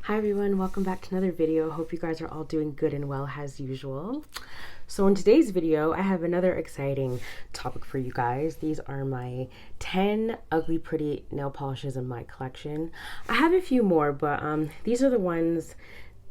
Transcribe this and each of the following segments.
Hi everyone, welcome back to another video. Hope you guys are all doing good and well as usual. So in today's video, I have another exciting topic for you guys. These are my 10 ugly pretty nail polishes in my collection. I have a few more, but these are the ones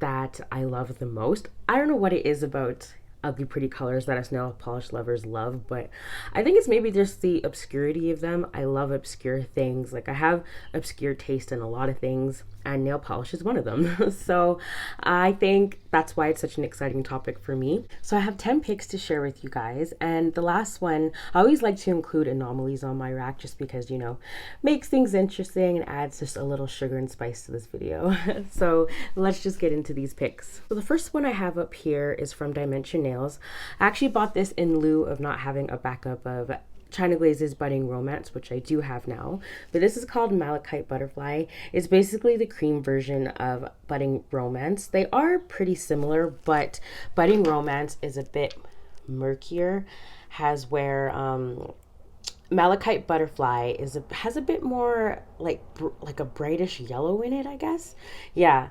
that I love the most. I don't know what it is about ugly pretty colors that us nail polish lovers love, but I think it's maybe just the obscurity of them. I love obscure things. Like I have obscure taste in a lot of things, and nail polish is one of them. So I think that's why it's such an exciting topic for me. So I have 10 picks to share with you guys, and the last one, I always like to include anomalies on my rack just because, you know, makes things interesting and adds just a little sugar and spice to this video. So let's just get into these picks. So the first one I have up here is from Dimension Nails. I actually bought this in lieu of not having a backup of China Glaze's Budding Romance, which I do have now, but this is called Malachite Butterfly. It's basically the cream version of Budding Romance. They are pretty similar, but Budding Romance is a bit murkier, has where Malachite Butterfly has a bit more like a brightish yellow in it, I guess. Yeah,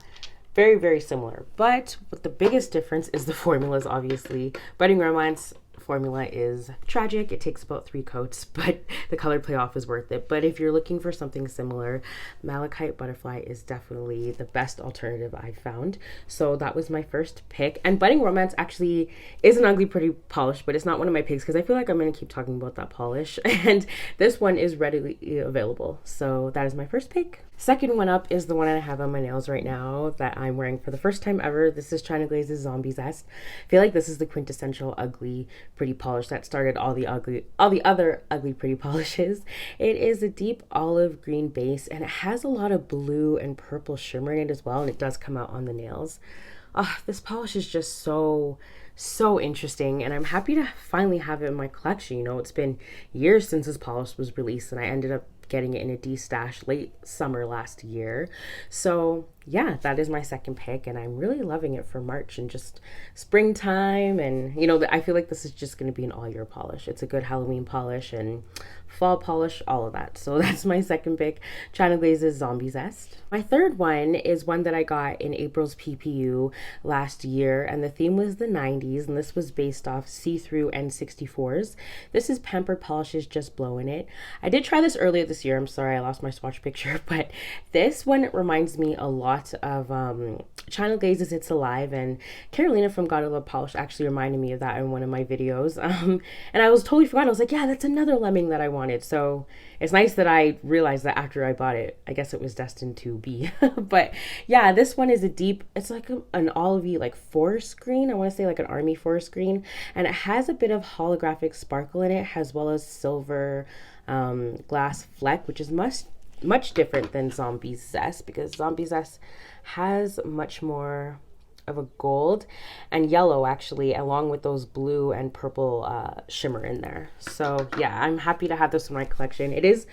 very, very similar. But what the biggest difference is the formulas, obviously. Budding Romance formula is tragic. It takes about 3 coats, but the color payoff is worth it. But if you're looking for something similar, Malachite Butterfly is definitely the best alternative I've found. So that was my first pick. And Budding Romance actually is an ugly pretty polish, but it's not one of my picks because I feel like I'm going to keep talking about that polish. And this one is readily available. So that is my first pick. Second one up is the one I have on my nails right now that I'm wearing for the first time ever. This is China Glaze's Zombie Zest. I feel like this is the quintessential ugly pretty polish that started all the other ugly pretty polishes. It is a deep olive green base and it has a lot of blue and purple shimmer in it as well, and it does come out on the nails. This polish is just so interesting, and I'm happy to finally have it in my collection. You know, it's been years since this polish was released, and I ended up getting it in a D-stash late summer last year. So yeah, that is my second pick, and I'm really loving it for March and just springtime. And you know, I feel like this is just going to be an all-year polish. It's a good Halloween polish and fall polish, all of that. So that's my second pick, China Glaze's Zombie Zest. My third one is one that I got in April's PPU last year, and the theme was the 90s, and this was based off see-through N64s. This is Pampered Polish's Just Blowing It. I did try this earlier this year. I'm sorry I lost my swatch picture, but this one reminds me a lot of China Glaze's It's Alive, and Carolina from Gotta Love Polish actually reminded me of that in one of my videos. And I was totally forgotten. I was like, yeah, that's another lemming that I wanted. So it's nice that I realized that after I bought it. I guess it was destined to be. But yeah, this one is it's like an olivey, like forest green. I want to say like an army forest green. And it has a bit of holographic sparkle in it, as well as silver glass fleck, which is much different than Zombie Zest, because Zombie Zest has much more of a gold and yellow, actually, along with those blue and purple shimmer in there. So yeah, I'm happy to have this in my collection. It is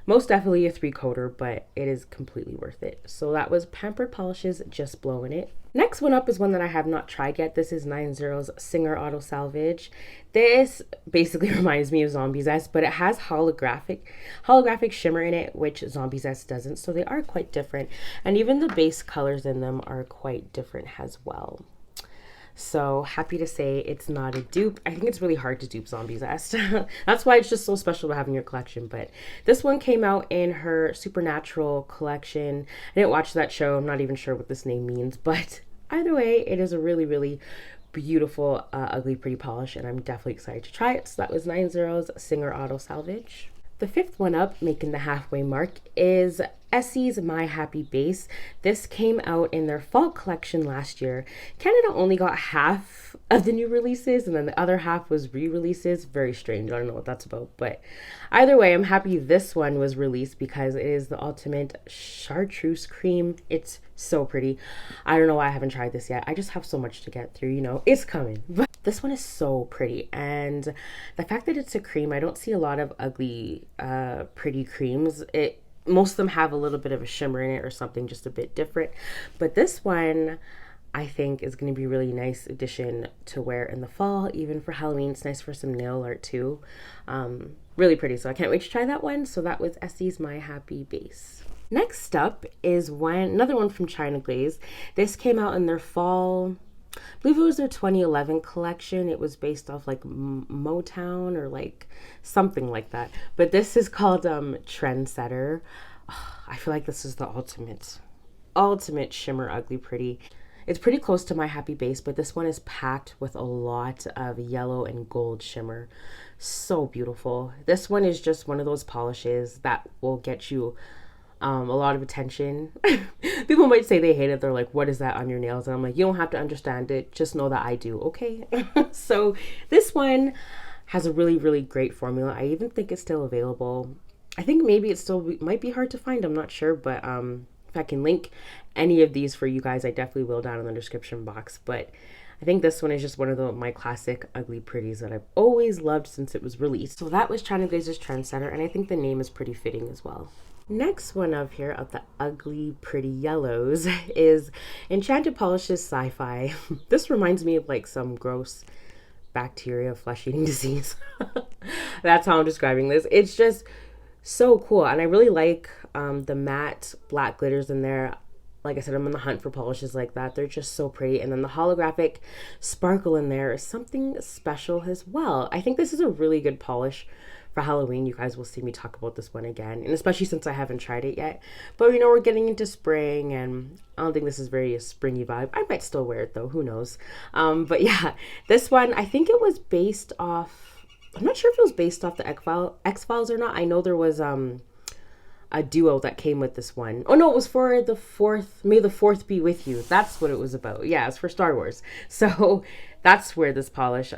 most definitely a 3-coater, but it is completely worth it. So that was Pampered Polish's Just Blowing It. Next one up is one that I have not tried yet. This is 90's Singer Auto Salvage. This basically reminds me of Zombie Zest, but it has holographic shimmer in it, which Zombie Zest doesn't. So they are quite different. And even the base colors in them are quite different as well. So happy to say it's not a dupe. I think it's really hard to dupe Zombie Zest. That's why it's just so special to have in your collection. But this one came out in her Supernatural collection. I didn't watch that show. I'm not even sure what this name means. But either way, it is a really, really beautiful, ugly, pretty polish. And I'm definitely excited to try it. So that was 90's Singer Auto Salvage. The fifth one up, making the halfway mark, is Essie's My Happy Base. This came out in their fall collection last year. Canada only got half of the new releases, and then the other half was re-releases. Very strange. I don't know what that's about. But either way, I'm happy this one was released because it is the ultimate chartreuse cream. It's so pretty. I don't know why I haven't tried this yet. I just have so much to get through, you know. It's coming. But this one is so pretty, and the fact that it's a cream, I don't see a lot of ugly pretty creams. Most of them have a little bit of a shimmer in it or something just a bit different, but this one I think is going to be a really nice addition to wear in the fall, even for Halloween. It's nice for some nail art too. Really pretty, so I can't wait to try that one. So that was Essie's My Happy Base. Next up is another one from China Glaze. This came out in their fall, I believe it was their 2011 collection. It was based off like Motown or like something like that. But this is called Trendsetter. I feel like this is the ultimate shimmer ugly pretty. It's pretty close to my Happy Base, but this one is packed with a lot of yellow and gold shimmer. So beautiful. This one is just one of those polishes that will get you a lot of attention. People might say they hate it. They're like, what is that on your nails? And I'm like, you don't have to understand it. Just know that I do, okay? So this one has a really, really great formula. I even think it's still available. I think maybe it still might be hard to find. I'm not sure, but if I can link any of these for you guys, I definitely will down in the description box. But I think this one is just one of my classic ugly pretties that I've always loved since it was released. So that was China Glaze's Trendsetter, and I think the name is pretty fitting as well. Next one up here of the ugly pretty yellows is Enchanted Polish's Sci-Fi. This reminds me of like some gross bacteria flesh-eating disease. That's how I'm describing this. It's just so cool, and I really like the matte black glitters in there. Like I said, I'm on the hunt for polishes like that. They're just so pretty. And then the holographic sparkle in there is something special as well. I think this is a really good polish for Halloween. You guys will see me talk about this one again, and especially since I haven't tried it yet. But you know, we're getting into spring, and I don't think this is very a springy vibe. I might still wear it though, who knows. But yeah, this one, I think it was based off, I'm not sure if it was based off the X-Files or not. I know there was a duo that came with this one. Oh no, it was for the 4th, May the 4th be with you. That's what it was about. Yeah, it's for Star Wars. So that's where this polish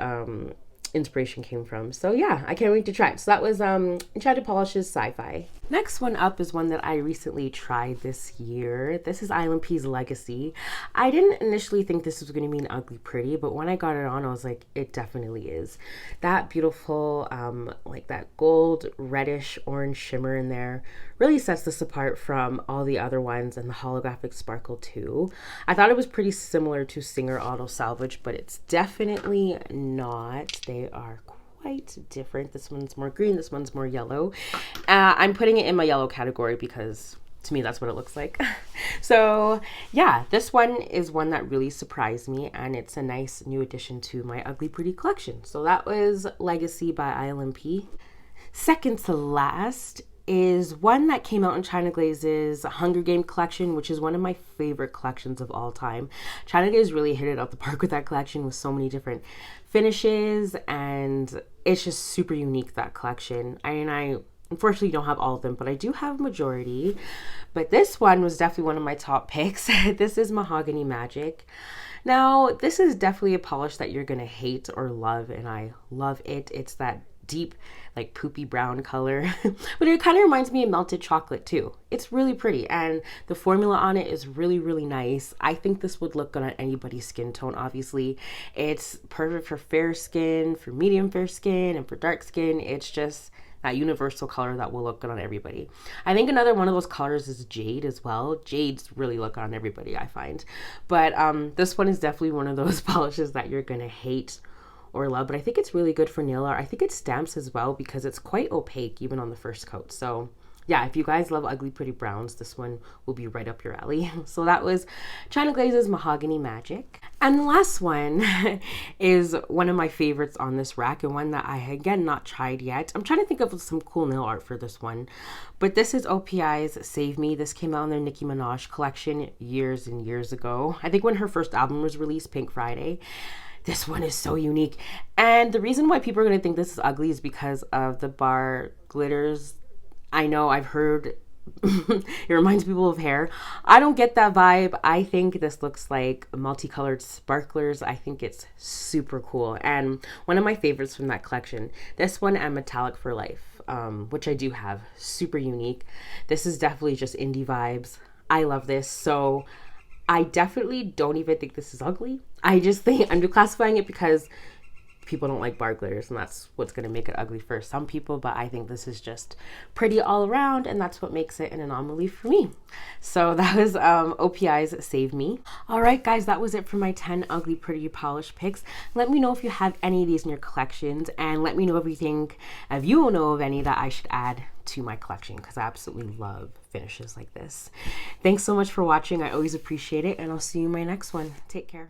inspiration came from. So yeah, I can't wait to try it. So that was Enchanted Polish's Sci-Fi. Next one up is one that I recently tried this year. This is islandp's Legacy. I didn't initially think this was going to be an ugly pretty, but when I got it on, I was like, it definitely is. That beautiful, like that gold, reddish, orange shimmer in there really sets this apart from all the other ones, and the holographic sparkle too. I thought it was pretty similar to Singer Auto Salvage, but it's definitely not. They are quite different. This one's more green, this one's more yellow. I'm putting it in my yellow category because to me that's what it looks like. So yeah, this one is one that really surprised me, and it's a nice new addition to my ugly pretty collection. So that was Legacy by islandp. Second to last is one that came out in China Glaze's Hunger Game collection, which is one of my favorite collections of all time. China Glaze really hit it out the park with that collection with so many different finishes, and it's just super unique, that collection. I unfortunately don't have all of them, but I do have majority. But this one was definitely one of my top picks. This is Mahogany Magic. Now, this is definitely a polish that you're gonna hate or love, and I love it. It's that deep, like poopy brown color, but it kind of reminds me of melted chocolate too. It's really pretty, and the formula on it is really, really nice. I think this would look good on anybody's skin tone. Obviously, it's perfect for fair skin, for medium fair skin, and for dark skin. It's just that universal color that will look good on everybody. I think another one of those colors is jade as well. Jades really look good on everybody, I find. But this one is definitely one of those polishes that you're gonna hate or love, but I think it's really good for nail art. I think it stamps as well because it's quite opaque even on the first coat. So yeah, if you guys love ugly pretty browns, this one will be right up your alley. So that was China Glaze's Mahogany Magic. And the last one is one of my favorites on this rack, and one that I again not tried yet. I'm trying to think of some cool nail art for this one, but this is OPI's Save Me. This came out in their Nicki Minaj collection years and years ago. I think when her first album was released, Pink Friday. This one is so unique, and the reason why people are going to think this is ugly is because of the bar glitters. I know, I've heard it reminds people of hair. I don't get that vibe. I think this looks like multicolored sparklers. I think it's super cool, and one of my favorites from that collection. This one and Metallic for Life, which I do have, super unique. This is definitely just indie vibes. I love this. So I definitely don't even think this is ugly. I just think I'm classifying it because people don't like bar glitters, and that's what's going to make it ugly for some people. But I think this is just pretty all around, and that's what makes it an anomaly for me. So that was OPI's Save Me. All right, guys, that was it for my 10 ugly pretty polish picks. Let me know if you have any of these in your collections, and let me know if you know of any that I should add to my collection because I absolutely love finishes like this. Thanks so much for watching. I always appreciate it, and I'll see you in my next one. Take care.